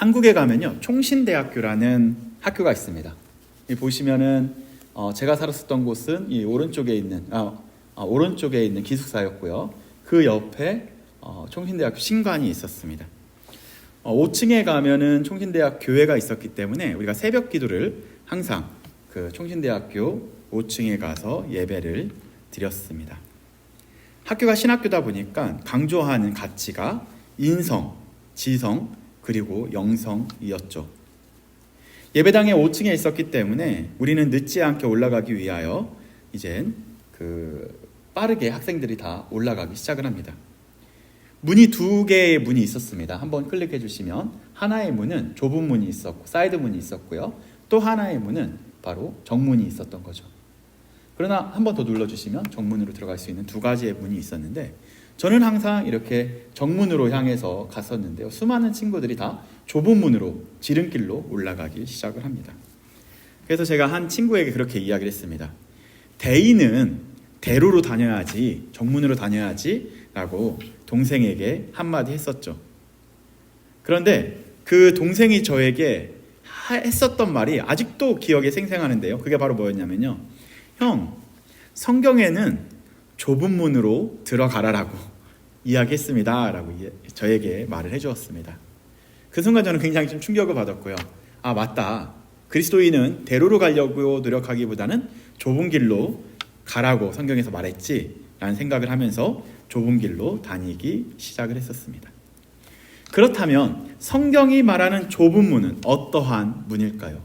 한국에 가면요, 총신대학교라는 학교가 있습니다. 보시면은 제가 살았었던 곳은 이 오른쪽에 있는 기숙사였고요. 그 옆에 총신대학교 신관이 있었습니다. 5층에 가면은 총신대학 교회가 있었기 때문에 우리가 새벽 기도를 항상 그 총신대학교 5층에 가서 예배를 드렸습니다. 학교가 신학교다 보니까 강조하는 가치가 인성, 지성, 그리고 영성이었죠. 예배당에 5층에 있었기 때문에 우리는 늦지 않게 올라가기 위하여 이젠 빠르게 학생들이 다 올라가기 시작을 합니다. 문이 2개의 문이 있었습니다. 한번 클릭해 주시면 하나의 문은 좁은 문이 있었고 사이드 문이 있었고요. 또 하나의 문은 바로 정문이 있었던 거죠. 그러나 한번 더 눌러주시면 정문으로 들어갈 수 있는 2가지의 문이 있었는데 저는 항상 이렇게 정문으로 향해서 갔었는데요. 수많은 친구들이 다 좁은 문으로 지름길로 올라가기 시작을 합니다. 그래서 제가 한 친구에게 그렇게 이야기를 했습니다. 대인은 대로로 다녀야지 정문으로 다녀야지 라고 동생에게 한마디 했었죠. 그런데 그 동생이 저에게 했었던 말이 아직도 기억에 생생하는데요. 그게 바로 뭐였냐면요. 형, 성경에는 좁은 문으로 들어가라라고 이야기했습니다 라고 저에게 말을 해주었습니다. 그 순간 저는 굉장히 좀 충격을 받았고요. 아, 맞다. 그리스도인은 대로로 가려고 노력하기보다는 좁은 길로 가라고 성경에서 말했지 라는 생각을 하면서 좁은 길로 다니기 시작을 했었습니다. 그렇다면 성경이 말하는 좁은 문은 어떠한 문일까요?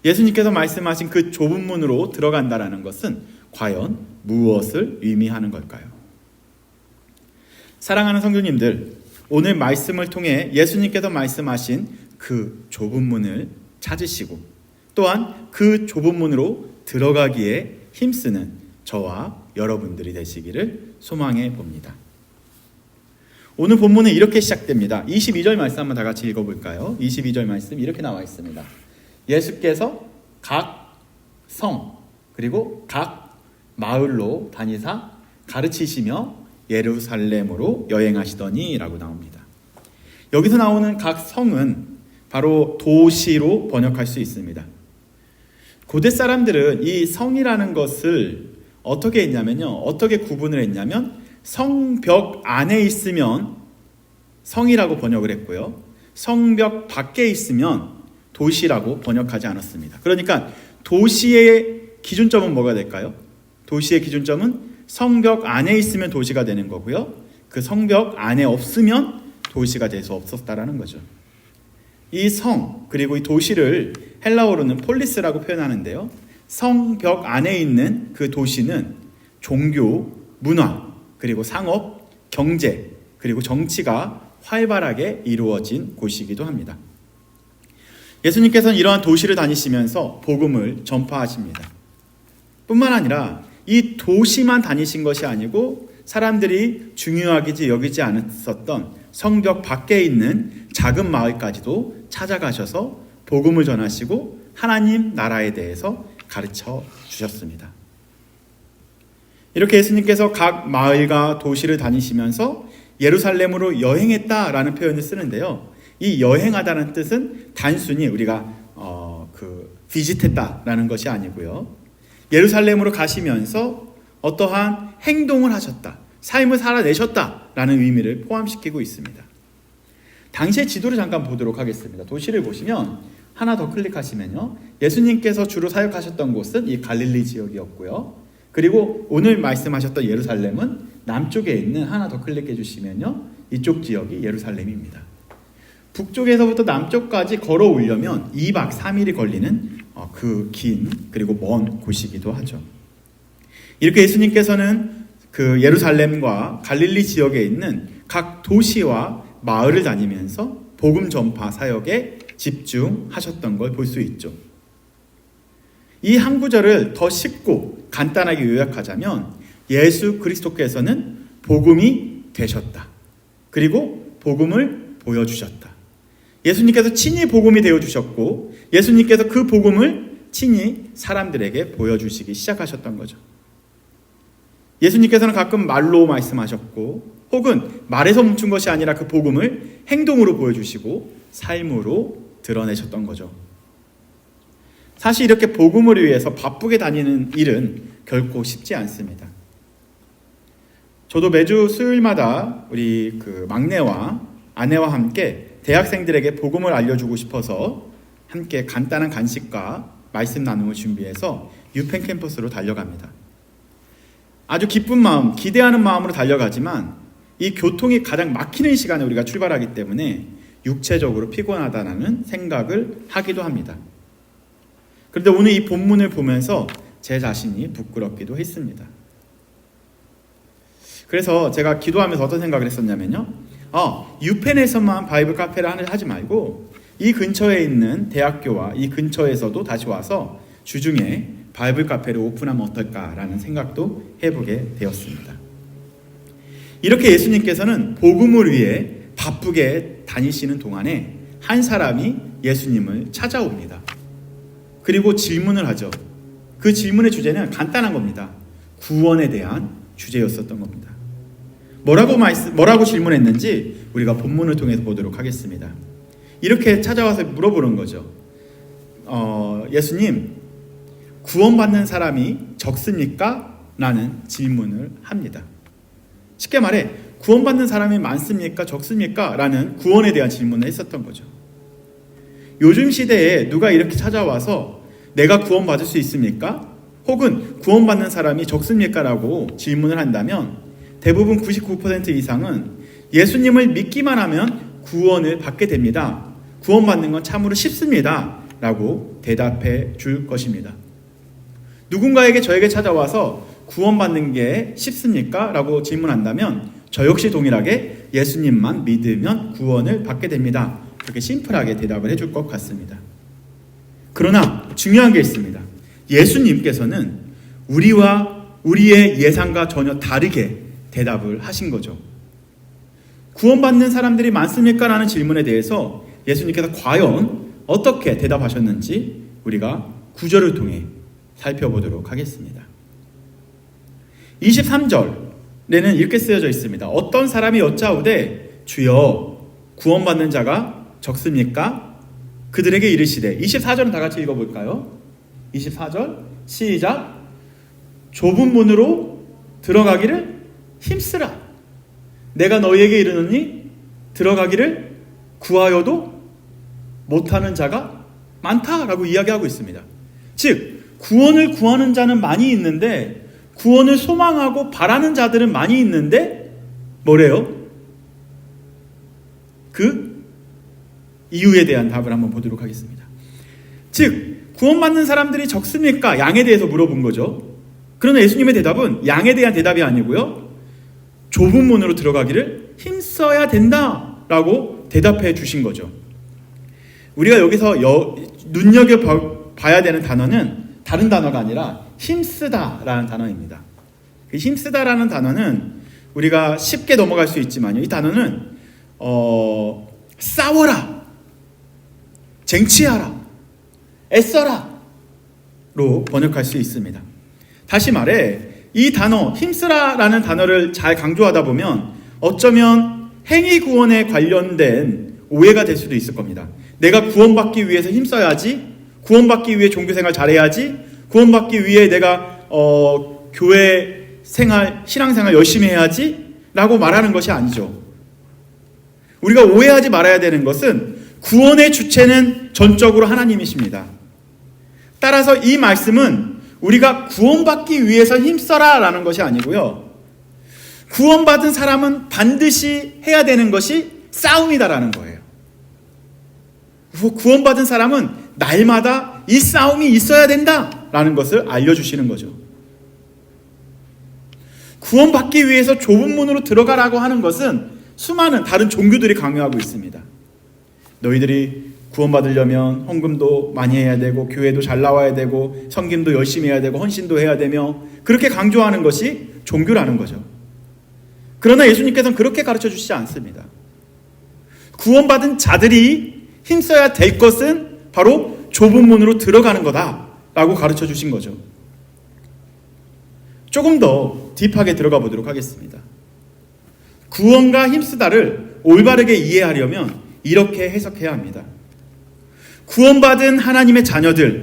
예수님께서 말씀하신 그 좁은 문으로 들어간다라는 것은 과연 무엇을 의미하는 걸까요? 사랑하는 성도님들, 오늘 말씀을 통해 예수님께서 말씀하신 그 좁은 문을 찾으시고 또한 그 좁은 문으로 들어가기에 힘쓰는 저와 여러분들이 되시기를 소망해 봅니다. 오늘 본문은 이렇게 시작됩니다. 22절 말씀 한번 다 같이 읽어볼까요? 22절 말씀 이렇게 나와 있습니다. 예수께서 각 성 그리고 각 마을로 다니사 가르치시며 예루살렘으로 여행하시더니 라고 나옵니다. 여기서 나오는 각 성은 바로 도시로 번역할 수 있습니다. 고대 사람들은 이 성이라는 것을 어떻게 했냐면요. 어떻게 구분을 했냐면 성벽 안에 있으면 성이라고 번역을 했고요. 성벽 밖에 있으면 도시라고 번역하지 않았습니다. 그러니까 도시의 기준점은 뭐가 될까요? 도시의 기준점은 성벽 안에 있으면 도시가 되는 거고요. 그 성벽 안에 없으면 도시가 될 수 없었다라는 거죠. 이 성 그리고 이 도시를 헬라어로는 폴리스라고 표현하는데요. 성벽 안에 있는 그 도시는 종교, 문화, 그리고 상업, 경제, 그리고 정치가 활발하게 이루어진 곳이기도 합니다. 예수님께서는 이러한 도시를 다니시면서 복음을 전파하십니다. 뿐만 아니라 이 도시만 다니신 것이 아니고 사람들이 중요하게 여기지 않았었던 성벽 밖에 있는 작은 마을까지도 찾아가셔서 복음을 전하시고 하나님 나라에 대해서 가르쳐 주셨습니다. 이렇게 예수님께서 각 마을과 도시를 다니시면서 예루살렘으로 여행했다라는 표현을 쓰는데요. 이 여행하다는 뜻은 단순히 우리가 비짓했다라는 것이 아니고요. 예루살렘으로 가시면서 어떠한 행동을 하셨다, 삶을 살아내셨다라는 의미를 포함시키고 있습니다. 당시의 지도를 잠깐 보도록 하겠습니다. 도시를 보시면 하나 더 클릭하시면요. 예수님께서 주로 사역하셨던 곳은 이 갈릴리 지역이었고요. 그리고 오늘 말씀하셨던 예루살렘은 남쪽에 있는 하나 더 클릭해 주시면요. 이쪽 지역이 예루살렘입니다. 북쪽에서부터 남쪽까지 걸어오려면 2박 3일이 걸리는 그 긴 그리고 먼 곳이기도 하죠. 이렇게 예수님께서는 그 예루살렘과 갈릴리 지역에 있는 각 도시와 마을을 다니면서 복음 전파 사역에 집중하셨던 걸 볼 수 있죠. 이 한 구절을 더 쉽고 간단하게 요약하자면 예수 그리스도께서는 복음이 되셨다. 그리고 복음을 보여주셨다. 예수님께서 친히 복음이 되어주셨고 예수님께서 그 복음을 친히 사람들에게 보여주시기 시작하셨던 거죠. 예수님께서는 가끔 말로 말씀하셨고 혹은 말에서 멈춘 것이 아니라 그 복음을 행동으로 보여주시고 삶으로 드러내셨던 거죠. 사실 이렇게 복음을 위해서 바쁘게 다니는 일은 결코 쉽지 않습니다. 저도 매주 수요일마다 우리 막내와 아내와 함께 대학생들에게 복음을 알려주고 싶어서 함께 간단한 간식과 말씀 나눔을 준비해서 유펜 캠퍼스로 달려갑니다. 아주 기쁜 마음, 기대하는 마음으로 달려가지만 이 교통이 가장 막히는 시간에 우리가 출발하기 때문에 육체적으로 피곤하다는 생각을 하기도 합니다. 그런데 오늘 이 본문을 보면서 제 자신이 부끄럽기도 했습니다. 그래서 제가 기도하면서 어떤 생각을 했었냐면요. 유펜에서만 바이블 카페를 하지 말고 이 근처에 있는 대학교와 이 근처에서도 다시 와서 주중에 바이블 카페를 오픈하면 어떨까라는 생각도 해보게 되었습니다. 이렇게 예수님께서는 복음을 위해 바쁘게 다니시는 동안에 한 사람이 예수님을 찾아옵니다. 그리고 질문을 하죠. 그 질문의 주제는 간단한 겁니다. 구원에 대한 주제였었던 겁니다. 뭐라고 질문했는지 우리가 본문을 통해서 보도록 하겠습니다. 이렇게 찾아와서 물어보는 거죠. 예수님, 구원받는 사람이 적습니까? 라는 질문을 합니다. 쉽게 말해 구원받는 사람이 많습니까? 적습니까? 라는 구원에 대한 질문을 했었던 거죠. 요즘 시대에 누가 이렇게 찾아와서 내가 구원받을 수 있습니까? 혹은 구원받는 사람이 적습니까? 라고 질문을 한다면 대부분 99% 이상은 예수님을 믿기만 하면 구원을 받게 됩니다. 구원받는 건 참으로 쉽습니다. 라고 대답해 줄 것입니다. 누군가에게 저에게 찾아와서 구원받는 게 쉽습니까? 라고 질문한다면 저 역시 동일하게 예수님만 믿으면 구원을 받게 됩니다. 그렇게 심플하게 대답을 해줄 것 같습니다. 그러나 중요한 게 있습니다. 예수님께서는 우리의 예상과 전혀 다르게 대답을 하신 거죠. 구원받는 사람들이 많습니까? 라는 질문에 대해서 예수님께서 과연 어떻게 대답하셨는지 우리가 구절을 통해 살펴보도록 하겠습니다. 23절에는 이렇게 쓰여져 있습니다. 어떤 사람이 여짜오되 주여 구원받는 자가 적습니까? 그들에게 이르시되 24절은 다 같이 읽어볼까요? 24절 시작. 좁은 문으로 들어가기를 힘쓰라. 내가 너희에게 이르노니 들어가기를 구하여도 못하는 자가 많다라고 이야기하고 있습니다. 즉 구원을 구하는 자는 많이 있는데 구원을 소망하고 바라는 자들은 많이 있는데 뭐래요? 그 이유에 대한 답을 한번 보도록 하겠습니다. 즉 구원받는 사람들이 적습니까? 양에 대해서 물어본 거죠. 그러나 예수님의 대답은 양에 대한 대답이 아니고요. 좁은 문으로 들어가기를 힘써야 된다라고 대답해 주신 거죠. 우리가 여기서 눈여겨봐야 되는 단어는 다른 단어가 아니라 힘쓰다라는 단어입니다. 힘쓰다라는 단어는 우리가 쉽게 넘어갈 수 있지만요. 이 단어는 싸워라, 쟁취하라, 애써라 로 번역할 수 있습니다. 다시 말해 이 단어 힘쓰라라는 단어를 잘 강조하다 보면 어쩌면 행위 구원에 관련된 오해가 될 수도 있을 겁니다. 내가 구원받기 위해서 힘써야지, 구원받기 위해 종교생활 잘해야지, 구원받기 위해 내가 교회 생활, 신앙생활 열심히 해야지 라고 말하는 것이 아니죠. 우리가 오해하지 말아야 되는 것은 구원의 주체는 전적으로 하나님이십니다. 따라서 이 말씀은 우리가 구원받기 위해서 힘써라 라는 것이 아니고요. 구원받은 사람은 반드시 해야 되는 것이 싸움이다라는 거예요. 구원받은 사람은 날마다 이 싸움이 있어야 된다라는 것을 알려주시는 거죠. 구원받기 위해서 좁은 문으로 들어가라고 하는 것은 수많은 다른 종교들이 강요하고 있습니다. 너희들이 구원받으려면 헌금도 많이 해야 되고 교회도 잘 나와야 되고 성김도 열심히 해야 되고 헌신도 해야 되며 그렇게 강조하는 것이 종교라는 거죠. 그러나 예수님께서는 그렇게 가르쳐 주시지 않습니다. 구원받은 자들이 힘써야 될 것은 바로 좁은 문으로 들어가는 거다라고 가르쳐 주신 거죠. 조금 더 딥하게 들어가 보도록 하겠습니다. 구원과 힘쓰다를 올바르게 이해하려면 이렇게 해석해야 합니다. 구원받은 하나님의 자녀들,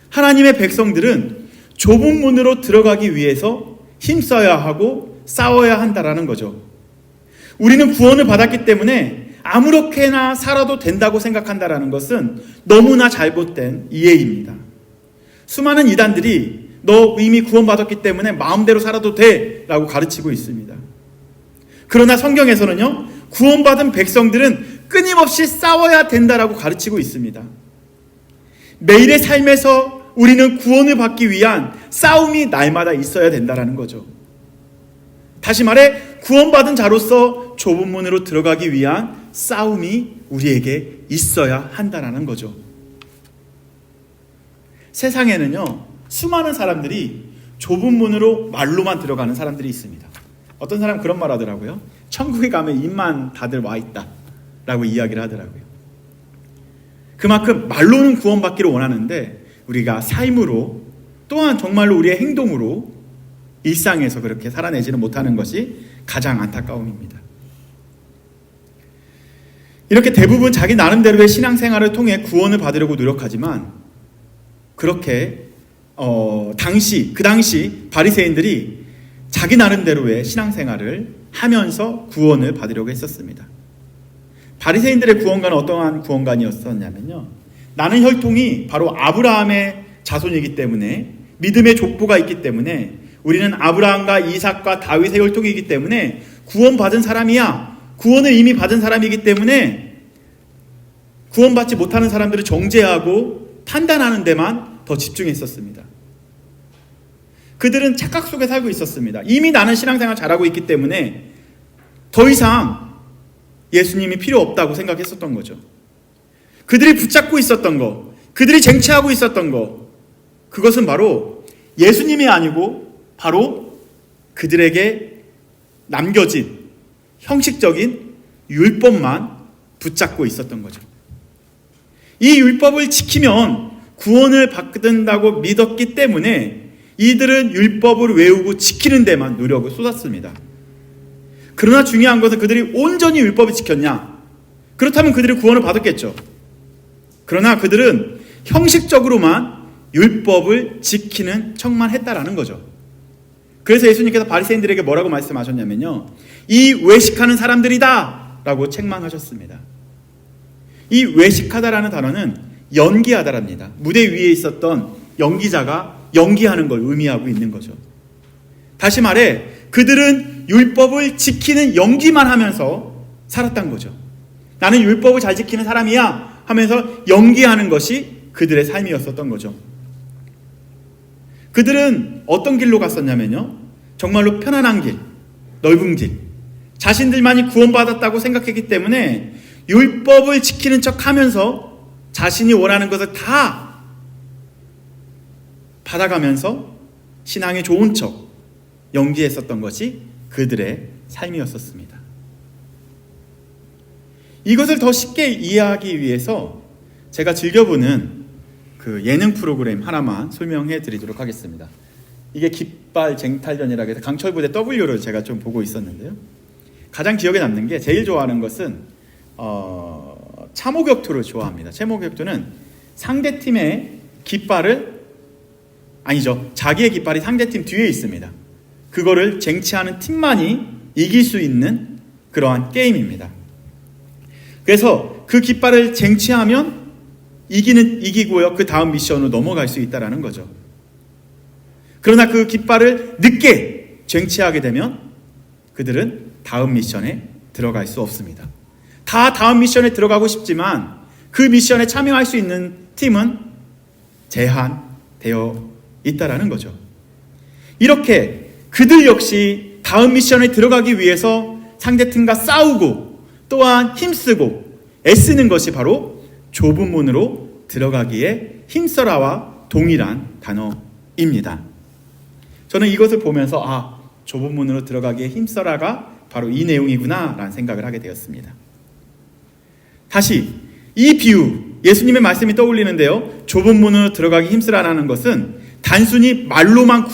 하나님의 백성들은 좁은 문으로 들어가기 위해서 힘써야 하고 싸워야 한다라는 거죠. 우리는 구원을 받았기 때문에 아무렇게나 살아도 된다고 생각한다라는 것은 너무나 잘못된 이해입니다. 수많은 이단들이 너 이미 구원받았기 때문에 마음대로 살아도 돼 라고 가르치고 있습니다. 그러나 성경에서는요, 구원받은 백성들은 끊임없이 싸워야 된다라고 가르치고 있습니다. 매일의 삶에서 우리는 구원을 받기 위한 싸움이 날마다 있어야 된다라는 거죠. 다시 말해 구원받은 자로서 좁은 문으로 들어가기 위한 싸움이 우리에게 있어야 한다라는 거죠. 세상에는요, 수많은 사람들이 좁은 문으로 말로만 들어가는 사람들이 있습니다. 어떤 사람 그런 말 하더라고요. 천국에 가면 입만 다들 와 있다 라고 이야기를 하더라고요. 그만큼 말로는 구원받기를 원하는데 우리가 삶으로 또한 정말로 우리의 행동으로 일상에서 그렇게 살아내지는 못하는 것이 가장 안타까움입니다. 이렇게 대부분 자기 나름대로의 신앙생활을 통해 구원을 받으려고 노력하지만 그렇게 그 당시 바리새인들이 자기 나름대로의 신앙생활을 하면서 구원을 받으려고 했었습니다. 바리새인들의 구원관은 어떠한 구원관이었었냐면요, 나는 혈통이 바로 아브라함의 자손이기 때문에, 믿음의 족보가 있기 때문에, 우리는 아브라함과 이삭과 다윗의 혈통이기 때문에 구원받은 사람이야, 구원을 이미 받은 사람이기 때문에 구원받지 못하는 사람들을 정죄하고 판단하는 데만 더 집중했었습니다. 그들은 착각 속에 살고 있었습니다. 이미 나는 신앙생활 잘하고 있기 때문에 더 이상 예수님이 필요 없다고 생각했었던 거죠. 그들이 붙잡고 있었던 거, 그들이 쟁취하고 있었던 거, 그것은 바로 예수님이 아니고 바로 그들에게 남겨진 형식적인 율법만 붙잡고 있었던 거죠. 이 율법을 지키면 구원을 받는다고 믿었기 때문에 이들은 율법을 외우고 지키는 데만 노력을 쏟았습니다. 그러나 중요한 것은 그들이 온전히 율법을 지켰냐? 그렇다면 그들이 구원을 받았겠죠. 그러나 그들은 형식적으로만 율법을 지키는 척만 했다라는 거죠. 그래서 예수님께서 바리새인들에게 뭐라고 말씀하셨냐면요, 이 외식하는 사람들이다 라고 책망하셨습니다. 이 외식하다라는 단어는 연기하다랍니다. 무대 위에 있었던 연기자가 연기하는 걸 의미하고 있는 거죠. 다시 말해 그들은 율법을 지키는 연기만 하면서 살았던 거죠. 나는 율법을 잘 지키는 사람이야 하면서 연기하는 것이 그들의 삶이었었던 거죠. 그들은 어떤 길로 갔었냐면요, 정말로 편안한 길, 넓은 길, 자신들만이 구원받았다고 생각했기 때문에 율법을 지키는 척 하면서 자신이 원하는 것을 다 받아가면서 신앙에 좋은 척 연기했었던 것이 그들의 삶이었었습니다. 이것을 더 쉽게 이해하기 위해서 제가 즐겨보는 그 예능 프로그램 하나만 설명해 드리도록 하겠습니다. 이게 깃발 쟁탈전이라고 해서 강철부대 W를 제가 좀 보고 있었는데요, 가장 기억에 남는 게, 제일 좋아하는 것은 참호격투를 좋아합니다. 참호격투는 상대팀의 깃발을, 아니죠, 자기의 깃발이 상대팀 뒤에 있습니다. 그거를 쟁취하는 팀만이 이길 수 있는 그러한 게임입니다. 그래서 그 깃발을 쟁취하면 이기고요, 그 다음 미션으로 넘어갈 수 있다는 거죠. 그러나 그 깃발을 늦게 쟁취하게 되면 그들은 다음 미션에 들어갈 수 없습니다. 다 다음 미션에 들어가고 싶지만 그 미션에 참여할 수 있는 팀은 제한되어 있다라는 거죠. 이렇게 그들 역시 다음 미션에 들어가기 위해서 상대팀과 싸우고 또한 힘쓰고 애쓰는 것이 바로 좁은 문으로 들어가기에 힘써라와 동일한 단어입니다. 저는 이것을 보면서 좁은 문으로 들어가기에 힘써라가 바로 이 내용이구나 라는 생각을 하게 되었습니다. 다시 이 비유, 예수님의 말씀이 떠올리는데요, 좁은 문으로 들어가기 힘쓰라는 것은 단순히 말로만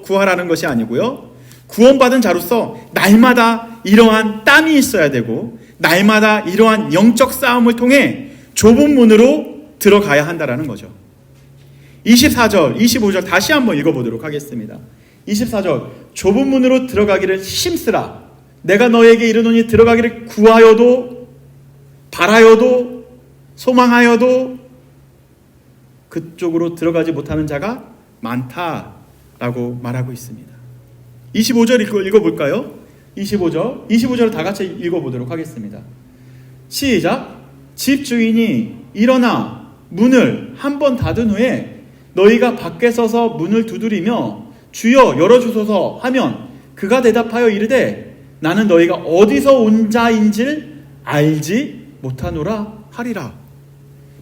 구하라는 것이 아니고요, 구원받은 자로서 날마다 이러한 땀이 있어야 되고 날마다 이러한 영적 싸움을 통해 좁은 문으로 들어가야 한다라는 거죠. 24절, 25절 다시 한번 읽어보도록 하겠습니다. 24절, 좁은 문으로 들어가기를 힘쓰라. 내가 너에게 이르노니 들어가기를 구하여도 바라여도 소망하여도 그쪽으로 들어가지 못하는 자가 많다라고 말하고 있습니다. 25절 읽어볼까요? 25절 다 같이 읽어보도록 하겠습니다. 시작. 집주인이 일어나 문을 한 번 닫은 후에 너희가 밖에 서서 문을 두드리며 주여 열어주소서 하면 그가 대답하여 이르되 나는 너희가 어디서 온 자인지를 알지 못하노라 하리라.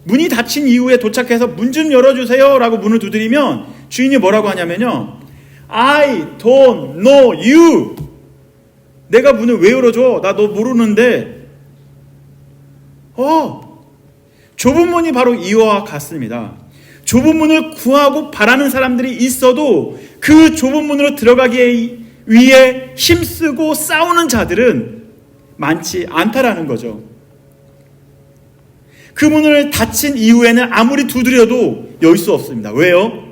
문이 닫힌 이후에 도착해서 문 좀 열어주세요 라고 문을 두드리면 주인이 뭐라고 하냐면요, I don't know you. 내가 문을 왜 열어줘? 나 너 모르는데. 좁은 문이 바로 이와 같습니다. 좁은 문을 구하고 바라는 사람들이 있어도 그 좁은 문으로 들어가기 위해 힘쓰고 싸우는 자들은 많지 않다라는 거죠. 그 문을 닫힌 이후에는 아무리 두드려도 열 수 없습니다. 왜요?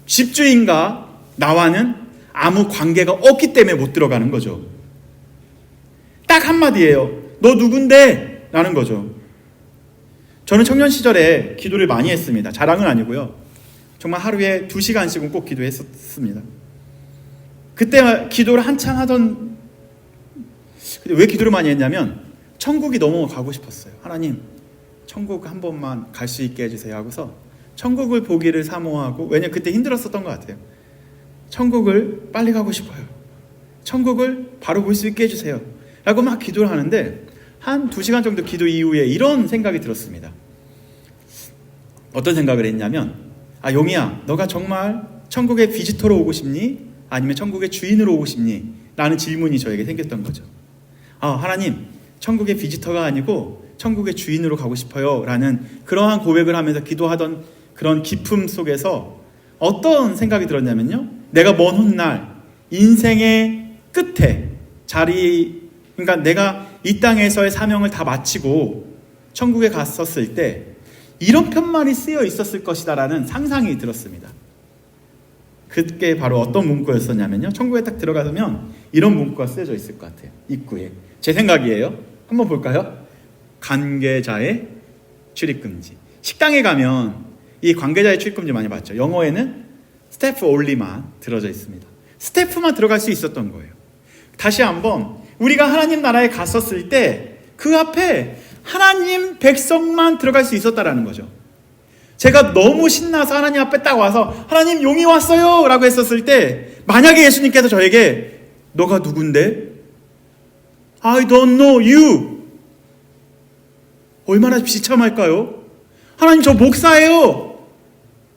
집주인과 나와는 아무 관계가 없기 때문에 못 들어가는 거죠. 딱 한마디예요. 너 누군데? 라는 거죠. 저는 청년 시절에 기도를 많이 했습니다. 자랑은 아니고요. 정말 하루에 2시간씩은 꼭 기도했었습니다. 그때 기도를 한창 하던, 왜 기도를 많이 했냐면 천국이 너무 가고 싶었어요. 하나님, 천국 한 번만 갈 수 있게 해주세요 하고서 천국을 보기를 사모하고, 왜냐면 그때 힘들었었던 것 같아요. 천국을 빨리 가고 싶어요. 천국을 바로 볼 수 있게 해주세요 라고 막 기도를 하는데 한 2시간 정도 기도 이후에 이런 생각이 들었습니다. 어떤 생각을 했냐면, 용이야, 너가 정말 천국의 비지터로 오고 싶니? 아니면 천국의 주인으로 오고 싶니? 라는 질문이 저에게 생겼던 거죠. 하나님, 천국의 비지터가 아니고 천국의 주인으로 가고 싶어요 라는 그러한 고백을 하면서 기도하던 그런 기품 속에서 어떤 생각이 들었냐면요, 내가 먼 훗날 인생의 끝에 그러니까 내가 이 땅에서의 사명을 다 마치고 천국에 갔었을 때 이런 편말이 쓰여 있었을 것이다 라는 상상이 들었습니다. 그게 바로 어떤 문구였었냐면요, 천국에 딱 들어가면 이런 문구가 쓰여져 있을 것 같아요. 입구에. 제 생각이에요. 한번 볼까요? 관계자의 출입금지. 식당에 가면 이 관계자의 출입금지 많이 봤죠. 영어에는 스태프 only만 들어져 있습니다. 스태프만 들어갈 수 있었던 거예요. 다시 한번, 우리가 하나님 나라에 갔었을 때 그 앞에 하나님 백성만 들어갈 수 있었다라는 거죠. 제가 너무 신나서 하나님 앞에 딱 와서 하나님 용이 왔어요 라고 했었을 때, 만약에 예수님께서 저에게 너가 누군데? I don't know you. 얼마나 비참할까요? 하나님, 저 목사예요.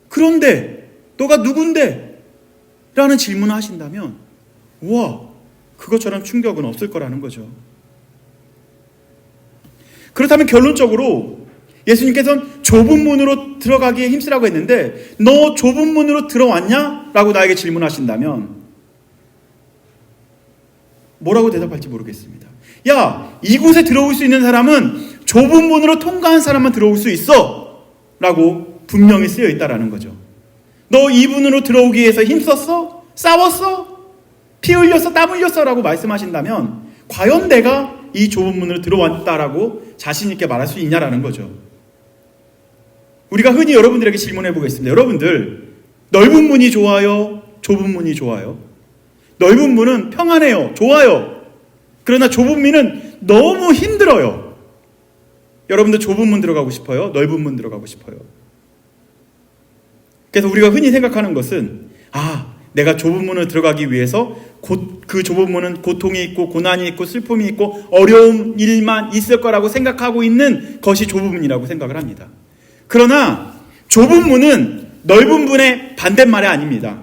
그런데 너가 누군데? 라는 질문을 하신다면, 우와, 그것처럼 충격은 없을 거라는 거죠. 그렇다면 결론적으로 예수님께서는 좁은 문으로 들어가기에 힘쓰라고 했는데, 너 좁은 문으로 들어왔냐? 라고 나에게 질문하신다면 뭐라고 대답할지 모르겠습니다. 야, 이곳에 들어올 수 있는 사람은 좁은 문으로 통과한 사람만 들어올 수 있어 라고 분명히 쓰여 있다라는 거죠. 너 이 문으로 들어오기 위해서 힘썼어? 싸웠어? 피 흘렸어? 땀 흘렸어? 라고 말씀하신다면 과연 내가 이 좁은 문으로 들어왔다라고 자신 있게 말할 수 있냐라는 거죠. 우리가 흔히 여러분들에게 질문해 보겠습니다. 여러분들, 넓은 문이 좋아요? 좁은 문이 좋아요? 넓은 문은 평안해요. 좋아요. 그러나 좁은 문은 너무 힘들어요. 여러분들 좁은 문 들어가고 싶어요? 넓은 문 들어가고 싶어요? 그래서 우리가 흔히 생각하는 것은, 내가 좁은 문을 들어가기 위해서 그 좁은 문은 고통이 있고 고난이 있고 슬픔이 있고 어려운 일만 있을 거라고 생각하고 있는 것이 좁은 문이라고 생각을 합니다. 그러나 좁은 문은 넓은 문의 반대말이 아닙니다.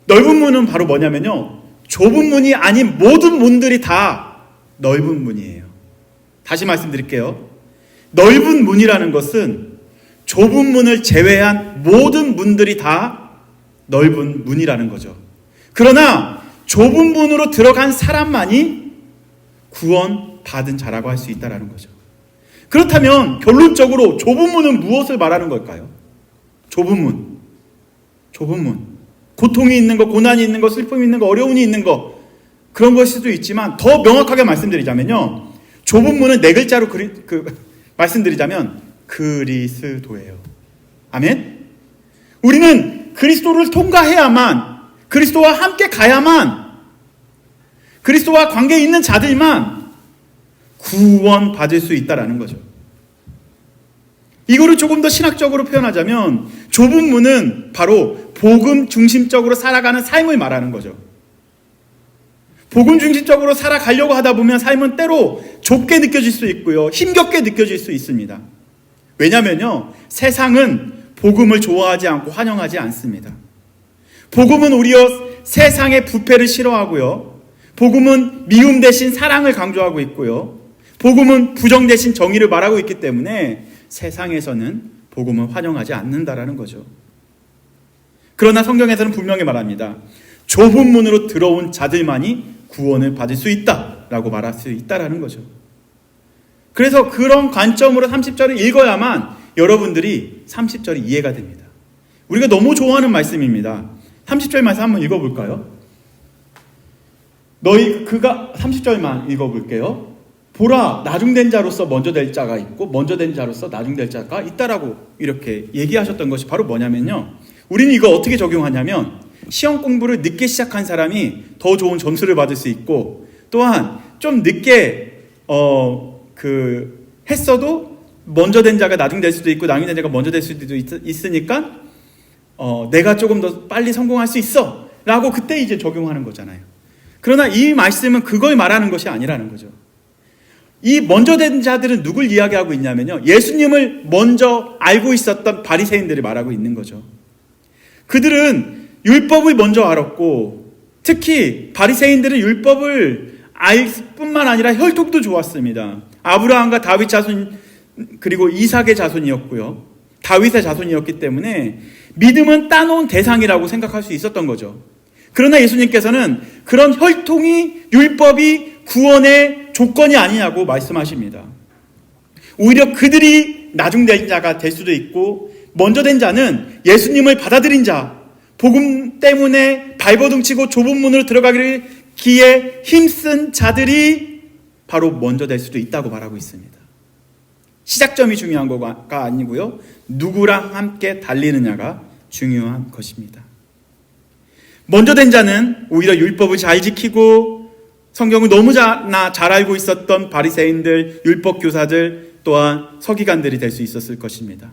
넓은 문은 바로 뭐냐면요, 좁은 문이 아닌 모든 문들이 다 넓은 문이에요. 다시 말씀드릴게요. 넓은 문이라는 것은 좁은 문을 제외한 모든 문들이 다 넓은 문이라는 거죠. 그러나 좁은 문으로 들어간 사람만이 구원받은 자라고 할 수 있다는 거죠. 그렇다면 결론적으로 좁은 문은 무엇을 말하는 걸까요? 좁은 문. 고통이 있는 거, 고난이 있는 거, 슬픔이 있는 거, 어려움이 있는 거, 그런 것일 수도 있지만 더 명확하게 말씀드리자면요, 좁은 문은 네 글자로 말씀드리자면 그리스도예요. 아멘? 우리는 그리스도를 통과해야만, 그리스도와 함께 가야만, 그리스도와 관계 있는 자들만 구원받을 수 있다는 거죠. 이거를 조금 더 신학적으로 표현하자면 좁은 문은 바로 복음 중심적으로 살아가는 삶을 말하는 거죠. 복음 중심적으로 살아가려고 하다 보면 삶은 때로 좁게 느껴질 수 있고요, 힘겹게 느껴질 수 있습니다. 왜냐면요, 세상은 복음을 좋아하지 않고 환영하지 않습니다. 복음은 오히려 세상의 부패를 싫어하고요, 복음은 미움 대신 사랑을 강조하고 있고요, 복음은 부정 대신 정의를 말하고 있기 때문에 세상에서는 복음을 환영하지 않는다라는 거죠. 그러나 성경에서는 분명히 말합니다. 좁은 문으로 들어온 자들만이 구원을 받을 수 있다라고 말할 수 있다라는 거죠. 그래서 그런 관점으로 30절을 읽어야만 여러분들이 30절이 이해가 됩니다. 우리가 너무 좋아하는 말씀입니다. 30절 말씀 한번 읽어볼까요? 30절만 읽어볼게요. 보라, 나중된 자로서 먼저 될 자가 있고 먼저 된 자로서 나중될 자가 있다라고 이렇게 얘기하셨던 것이 바로 뭐냐면요, 우리는 이거 어떻게 적용하냐면 시험 공부를 늦게 시작한 사람이 더 좋은 점수를 받을 수 있고, 또한 좀 늦게 했어도 먼저 된 자가 나중 될 수도 있고 나중 된 자가 먼저 될 수도 있으니까 내가 조금 더 빨리 성공할 수 있어 라고 그때 이제 적용하는 거잖아요. 그러나 이 말씀은 그걸 말하는 것이 아니라는 거죠. 이 먼저 된 자들은 누굴 이야기하고 있냐면요, 예수님을 먼저 알고 있었던 바리새인들을 말하고 있는 거죠. 그들은 율법을 먼저 알았고, 특히 바리새인들은 율법을 알 뿐만 아니라 혈통도 좋았습니다. 아브라함과 다윗 자손, 그리고 이삭의 자손이었고요, 다윗의 자손이었기 때문에 믿음은 따놓은 대상이라고 생각할 수 있었던 거죠. 그러나 예수님께서는 그런 혈통이, 율법이 구원의 조건이 아니냐고 말씀하십니다. 오히려 그들이 나중된 자가 될 수도 있고, 먼저 된 자는 예수님을 받아들인 자, 복음 때문에 발버둥치고 좁은 문으로 들어가기에 힘쓴 자들이 바로 먼저 될 수도 있다고 말하고 있습니다. 시작점이 중요한 거가 아니고요, 누구랑 함께 달리느냐가 중요한 것입니다. 먼저 된 자는 오히려 율법을 잘 지키고 성경을 너무 잘 알고 있었던 바리새인들, 율법 교사들, 또한 서기관들이 될 수 있었을 것입니다.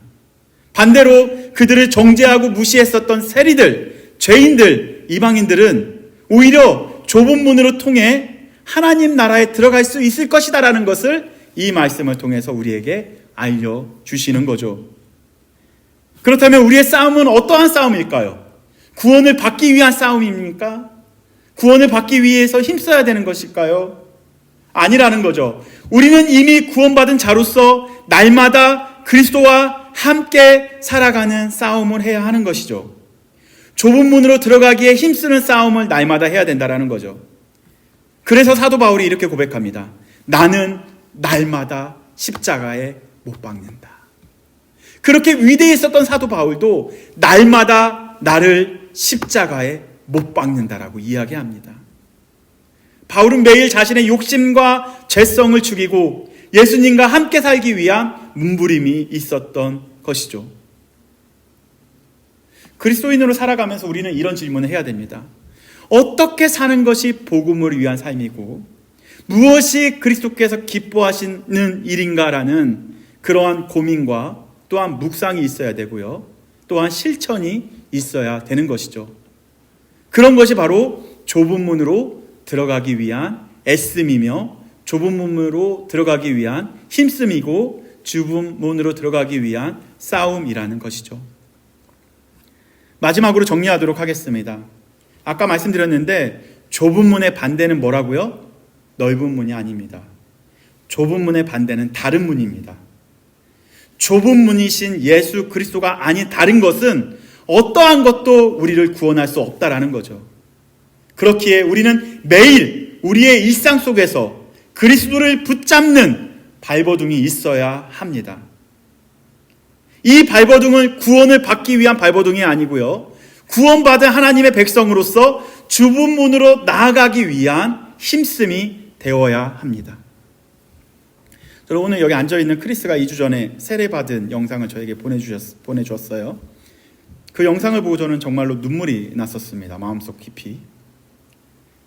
반대로 그들을 정죄하고 무시했었던 세리들, 죄인들, 이방인들은 오히려 좁은 문으로 통해 하나님 나라에 들어갈 수 있을 것이다라는 것을 이 말씀을 통해서 우리에게 알려주시는 거죠. 그렇다면 우리의 싸움은 어떠한 싸움일까요? 구원을 받기 위한 싸움입니까? 구원을 받기 위해서 힘써야 되는 것일까요? 아니라는 거죠. 우리는 이미 구원받은 자로서 날마다 그리스도와 함께 살아가는 싸움을 해야 하는 것이죠. 좁은 문으로 들어가기에 힘쓰는 싸움을 날마다 해야 된다는 거죠. 그래서 사도 바울이 이렇게 고백합니다. 나는 날마다 십자가에 못 박는다. 그렇게 위대했었던 사도 바울도 날마다 나를 십자가에 못 박는다라고 이야기합니다. 바울은 매일 자신의 욕심과 죄성을 죽이고 예수님과 함께 살기 위한 몸부림이 있었던 것이죠. 그리스도인으로 살아가면서 우리는 이런 질문을 해야 됩니다. 어떻게 사는 것이 복음을 위한 삶이고 무엇이 그리스도께서 기뻐하시는 일인가라는 그러한 고민과 또한 묵상이 있어야 되고요, 또한 실천이 있어야 되는 것이죠. 그런 것이 바로 좁은 문으로 들어가기 위한 애씀이며 좁은 문으로 들어가기 위한 힘씀이고 좁은 문으로 들어가기 위한 싸움이라는 것이죠. 마지막으로 정리하도록 하겠습니다. 아까 말씀드렸는데 좁은 문의 반대는 뭐라고요? 넓은 문이 아닙니다. 좁은 문의 반대는 다른 문입니다. 좁은 문이신 예수 그리스도가 아닌 다른 것은 어떠한 것도 우리를 구원할 수 없다라는 거죠. 그렇기에 우리는 매일 우리의 일상 속에서 그리스도를 붙잡는 발버둥이 있어야 합니다. 이 발버둥은 구원을 받기 위한 발버둥이 아니고요, 구원받은 하나님의 백성으로서 좁은 문으로 나아가기 위한 힘씀이 되어야 합니다. 저는 오늘 여기 앉아있는 크리스가 2주 전에 세례받은 영상을 저에게 보내주었어요. 그 영상을 보고 저는 정말로 눈물이 났었습니다. 마음속 깊이.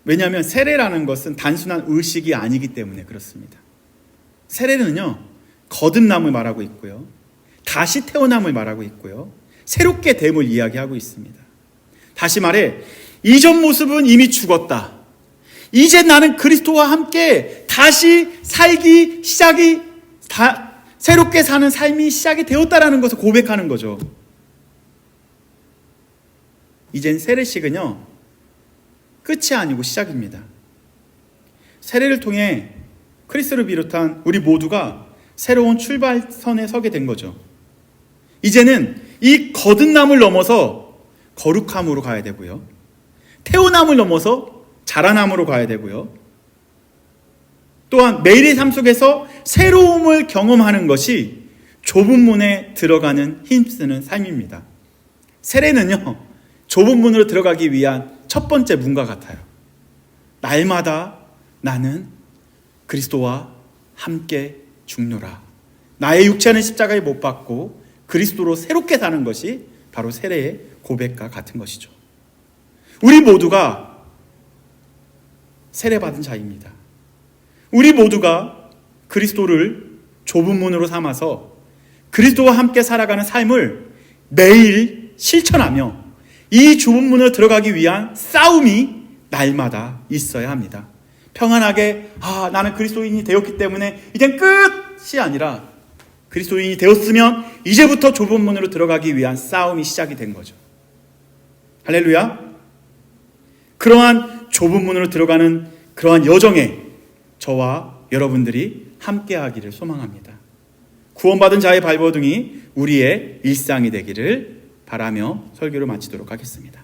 왜냐하면 세례라는 것은 단순한 의식이 아니기 때문에 그렇습니다. 세례는요, 거듭남을 말하고 있고요, 다시 태어남을 말하고 있고요, 새롭게 됨을 이야기하고 있습니다. 다시 말해, 이전 모습은 이미 죽었다. 이제 나는 그리스도와 함께 다시 살기 새롭게 사는 삶이 시작이 되었다라는 것을 고백하는 거죠. 이젠 세례식은요, 끝이 아니고 시작입니다. 세례를 통해 크리스를 비롯한 우리 모두가 새로운 출발선에 서게 된 거죠. 이제는 이 거듭남을 넘어서 거룩함으로 가야 되고요, 태어남을 넘어서 자라남으로 가야 되고요, 또한 매일의 삶 속에서 새로움을 경험하는 것이 좁은 문에 들어가는 힘쓰는 삶입니다. 세례는요, 좁은 문으로 들어가기 위한 첫 번째 문과 같아요. 날마다 나는 그리스도와 함께 죽노라. 나의 육체는 십자가에 못 박고 그리스도로 새롭게 사는 것이 바로 세례의 고백과 같은 것이죠. 우리 모두가 세례받은 자입니다. 우리 모두가 그리스도를 좁은 문으로 삼아서 그리스도와 함께 살아가는 삶을 매일 실천하며 이 좁은 문으로 들어가기 위한 싸움이 날마다 있어야 합니다. 평안하게 나는 그리스도인이 되었기 때문에 이젠 끝이 아니라 그리스도인이 되었으면 이제부터 좁은 문으로 들어가기 위한 싸움이 시작이 된 거죠. 할렐루야. 그러한 좁은 문으로 들어가는 그러한 여정에 저와 여러분들이 함께하기를 소망합니다. 구원받은 자의 발버둥이 우리의 일상이 되기를 바라며 설교를 마치도록 하겠습니다.